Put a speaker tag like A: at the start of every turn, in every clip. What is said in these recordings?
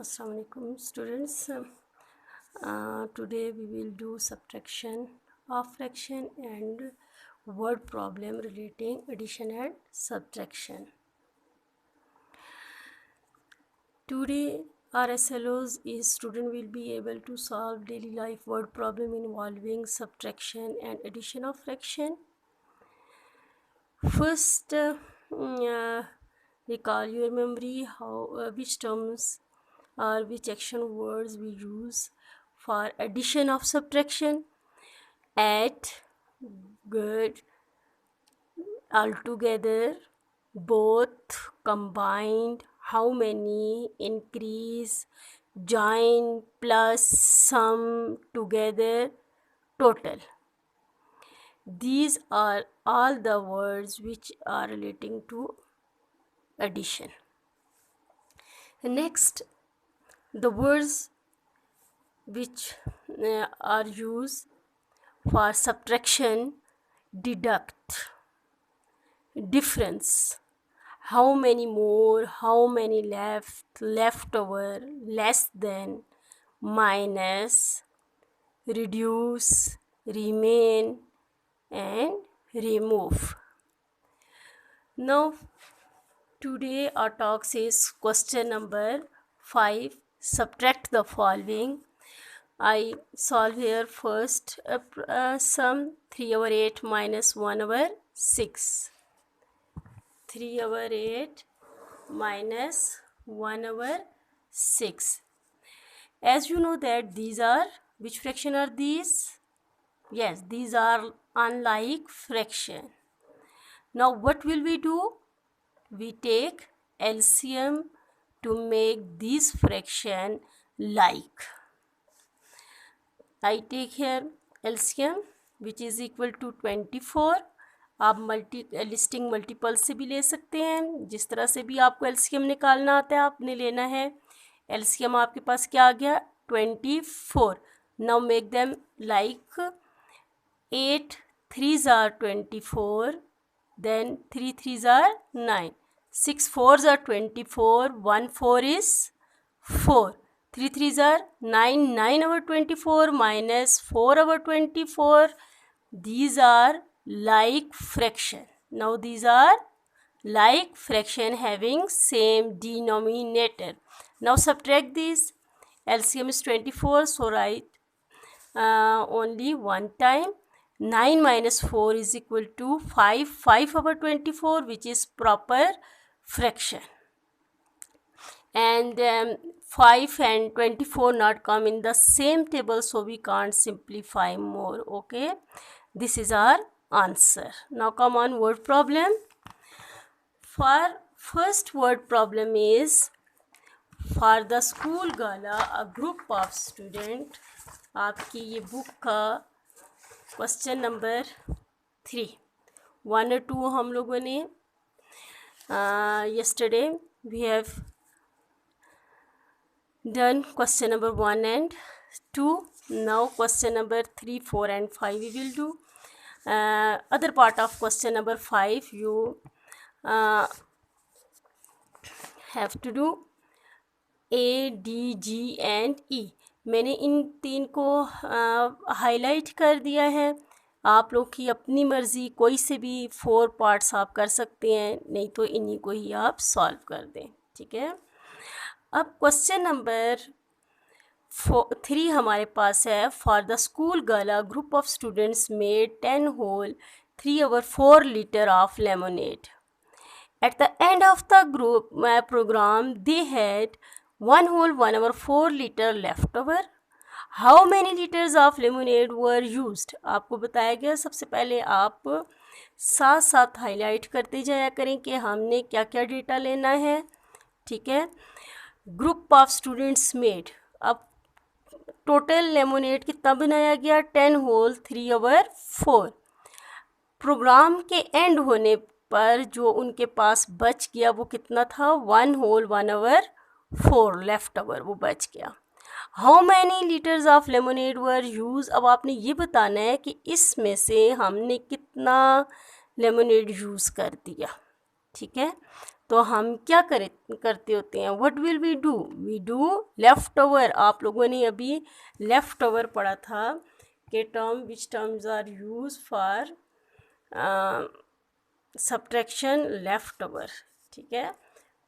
A: Assalamualaikum students. Today we will do subtraction of fraction and word problem relating addition and subtraction. Today our SLOs is student will be able to solve daily life word problem involving subtraction and addition of fraction. First, recall your memory how which terms or which action words we use for addition of subtraction. Add, good, altogether, both, combined, how many, increase, join, plus, sum, together, total. These are all the words which are relating to addition. Next, the words which are used for subtraction: deduct, difference, how many more, how many left, leftover, less than, minus, reduce, remain, and remove. Now today our talk is question number 5. Subtract the following. I solve here first sum 3/8 minus 1/6. 3/8 minus 1/6. As you know that these are, which fraction are these? Yes, these are unlike fraction. Now what will we do? We take LCM to make this fraction like. I take here LCM which is equal to 24. आप listing multiple से भी ले सकते हैं, जिस तरह से भी आपको LCM निकालना आता है आपने लेना है. LCM आपके पास क्या आ गया? 24. Now make them like. 8 3s are 24, then 3 3s are 9, 6 4s are 24, 1 4 is 4, 3 3s are 9, 9 over 24 minus 4 over 24. These are like fraction. Now these are like fraction having same denominator. Now subtract these. LCM is 24, so write only one time. 9 minus 4 is equal to 5. 5 over 24, which is proper fraction. And 5 and 24 not come in the same table, so we can't simplify more. Okay, this is our answer. Now come on, word problem. For first word problem is for the school gala, a group of student. आपकी ये book का question number 3. 1 और 2 हम लोगों ने yesterday we have done question number 1 and 2. Now question number 3, 4 and 5 we will do. Other part of question number 5 you have to do A, D, G and E. मैंने इन 3 को highlight कर दिया है. आप लोग की अपनी मर्ज़ी, कोई से भी 4 पार्ट्स आप कर सकते हैं, नहीं तो इन्हीं को ही आप सॉल्व कर दें. ठीक है. अब क्वेश्चन नंबर 3 हमारे पास है. फॉर द स्कूल गला group of students made 10 whole 3/4 liter of lemonade. At the end of the group program they had 1 whole 1/4 liter left over. How many liters of lemonade were used? आपको बताया गया. सबसे पहले आप साथ साथ highlight करते जाया करें कि हमने क्या क्या डेटा लेना है. ठीक है. Group of students made. अब टोटल लेमोनेड कितना बनाया गया? 10 whole 3/4. प्रोग्राम के एंड होने पर जो उनके पास बच गया वो कितना था? 1 whole 1/4 लेफ्ट ओवर, वो बच गया. How many litres of lemonade were use. अब आपने ये बताना है कि इसमें से हमने कितना लेमोनेड यूज़ कर दिया. ठीक है। तो हम क्या करते होते हैं, what will we do left over. आप लोगों ने अभी लेफ्ट ओवर पढ़ा था कि which terms are use for subtraction, left over, ठीक है।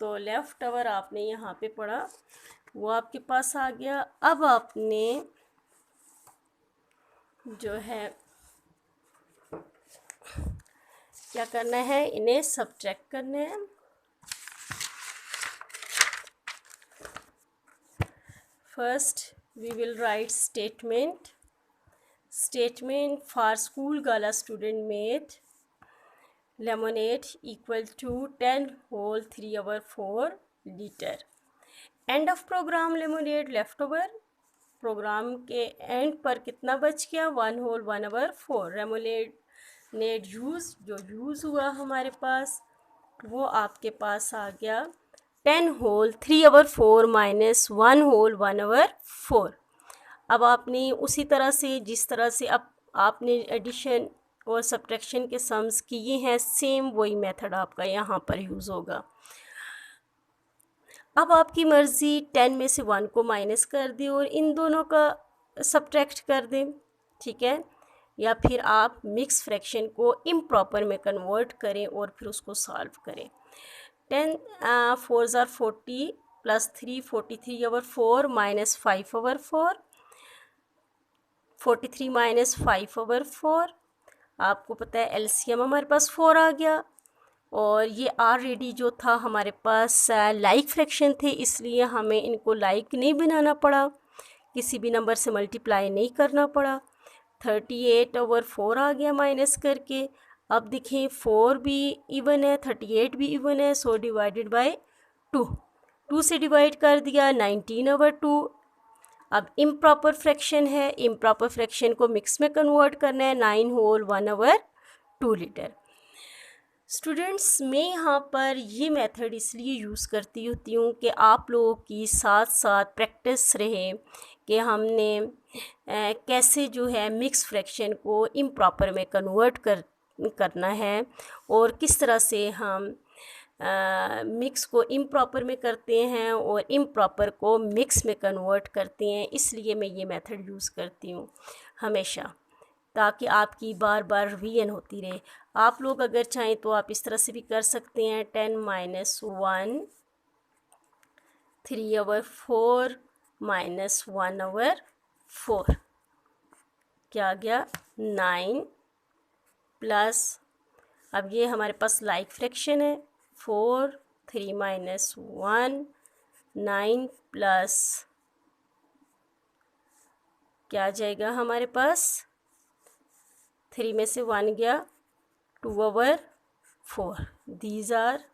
A: तो लेफ्ट ओवर आपने यहाँ पे पढ़ा, वो आपके पास आ गया। अब आपने जो है क्या करना है, इन्हें सब्ट्रैक्ट करना है। First we will write statement for school gala student made lemonade equal to 10 whole 3 over 4 liter. End of program lemonade left over. Program के एंड पर कितना बच गया, 1 whole 1 over 4. लेमोनेड यूज़, जो यूज़ हुआ हमारे पास वो आपके पास आ गया 10 whole 3 over 4 minus 1 whole 1 over 4. अब आपने उसी तरह से, जिस तरह से अब आपने एडिशन और सब्ट्रैक्शन के सम्स किए हैं, सेम वही मेथड आपका यहाँ पर यूज़ होगा। अब आपकी मर्ज़ी 10 में से 1 को माइनस कर दें और इन दोनों का सब्ट्रैक्ट कर दें, ठीक है। या फिर आप मिक्स फ्रैक्शन को इम्प्रॉपर में कन्वर्ट करें और फिर उसको सॉल्व करें। 10 4s are 40 plus 3 43 over 4 minus 5 over 4, 43 minus 5 over 4। आपको पता है एलसीएम हमारे पास 4 आ गया, और ये ऑलरेडी जो था हमारे पास लाइक फ्रैक्शन थे, इसलिए हमें इनको लाइक नहीं बनाना पड़ा, किसी भी नंबर से मल्टीप्लाई नहीं करना पड़ा। 38 over 4 आ गया माइनस करके। अब देखें 4 भी इवन है, 38 भी इवन है, सो डिवाइडेड बाय 2 से डिवाइड कर दिया, 19 over 2। अब इम्प्रॉपर फ्रैक्शन है, इम्प्रॉपर फ्रैक्शन को मिक्स में कन्वर्ट करना है, 9 whole 1 over 2 लीटर। स्टूडेंट्स, मैं यहाँ पर ये मेथड इसलिए यूज़ करती होती हूँ कि आप लोगों की साथ साथ प्रैक्टिस रहे कि हमने कैसे जो है मिक्स फ्रैक्शन को इम्प्रॉपर में कन्वर्ट करना है, और किस तरह से हम मिक्स को इम्प्रॉपर में करते हैं और इम्प्रॉपर को मिक्स में कन्वर्ट करते हैं। इसलिए मैं ये मेथड यूज़ करती हूँ हमेशा, ताकि आपकी बार बार रिवीजन होती रहे। आप लोग अगर चाहें तो आप इस तरह से भी कर सकते हैं, 10 minus 1 3 over 4 minus 1 over 4 क्या आ गया, 9 प्लस, अब ये हमारे पास लाइक फ्रैक्शन है, 4 3 minus 1 9 प्लस क्या आ जाएगा हमारे पास, 3 में से 1 गया, 2 over 4। These are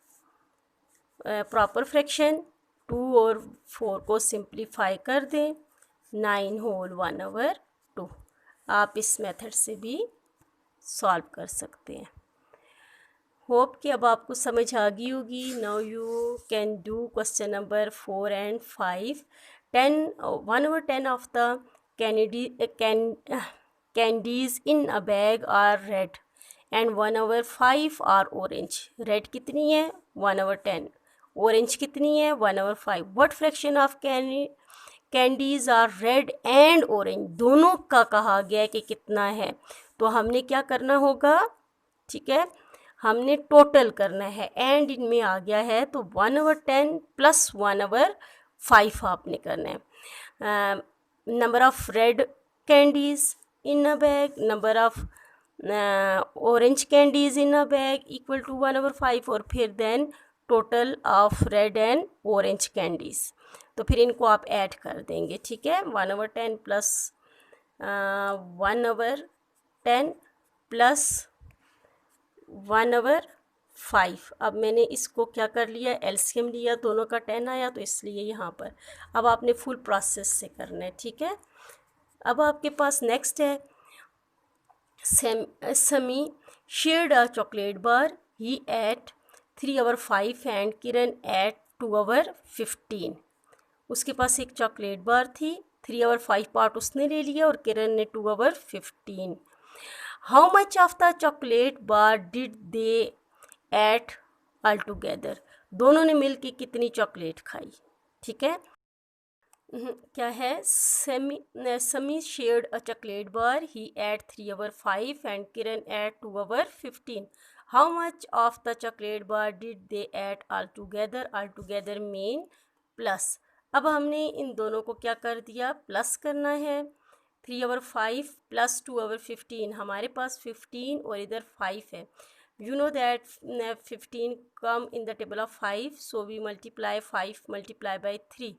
A: proper fraction. 2 और 4 को सिंप्लीफाई कर दें, 9 whole 1 over 2। आप इस मेथड से भी सॉल्व कर सकते हैं। होप कि अब आपको समझ आ गई होगी। Now you can do question number 4 and 5। 1 over 10 of the candies in a bag are red and 1 over 5 are orange। Red कितनी है, 1 over 10। ऑरेंज कितनी है, 1 over 5। What fraction of candies are red and orange, दोनों का कहा गया है कि कितना है। तो हमने क्या करना होगा, ठीक है, हमने टोटल करना है, एंड इनमें आ गया है तो 1 over 10 प्लस 1 over 5 आपने करना है। Number of red candies in a bag, number of orange candies in a bag equal to 1 over 5, और फिर then total of red and orange candies. तो फिर इनको आप ऐड कर देंगे, ठीक है। 1 over 10 plus 1 over 10 plus 1 over 5। अब मैंने इसको क्या कर लिया, एलसीएम लिया, दोनों का 10 आया, तो इसलिए यहाँ पर अब आपने फुल प्रोसेस से करना है, ठीक है। अब आपके पास नेक्स्ट है, Sami shared a chocolate bar, he ate 3 over 5 and Kiran ate 2 over 15। उसके पास एक चॉकलेट बार थी, 3 over 5 पार्ट उसने ले लिया और किरण ने 2 over 15। How much of the chocolate bar did they ate all together, दोनों ने मिल के कितनी चॉकलेट खाई। ठीक है, क्या है, Sami shared a chocolate bar, he ate 3/5 and Kiran ate 2/15। How much of the chocolate bar did they ate all together mean plus. अब हमने इन दोनों को क्या कर दिया, प्लस करना है। 3/5 प्लस 2/15, हमारे पास 15 और इधर 5 है। You know that 15 come in the table of 5, so we multiply 5 multiply by 3।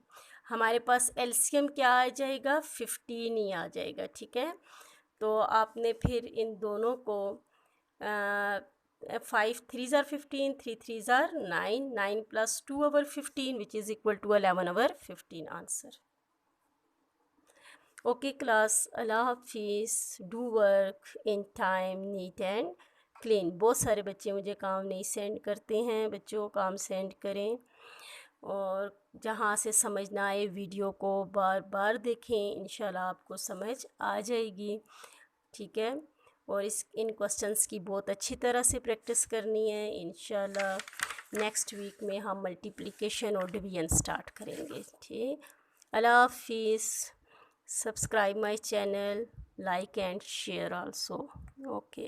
A: हमारे पास एलसीएम क्या आ जाएगा, 15 ही आ जाएगा। ठीक है, तो आपने फिर इन दोनों को 5 3s are 15, 3 3s are 9, 9 plus 2/15 which is equal to 11/15 answer. Okay class, अल्लाह हाफिज़, do work in time, neat and clean. बहुत सारे बच्चे मुझे काम नहीं सेंड करते हैं, बच्चों को काम सेंड करें और जहाँ से समझ ना आए वीडियो को बार बार देखें, इंशाल्लाह आपको समझ आ जाएगी। ठीक है, और इन क्वेश्चंस की बहुत अच्छी तरह से प्रैक्टिस करनी है। इंशाल्लाह नेक्स्ट वीक में हम मल्टीप्लिकेशन और डिवीजन स्टार्ट करेंगे। ठीक, अल्लाह हाफिज़। Subscribe my channel, like and share also. Okay.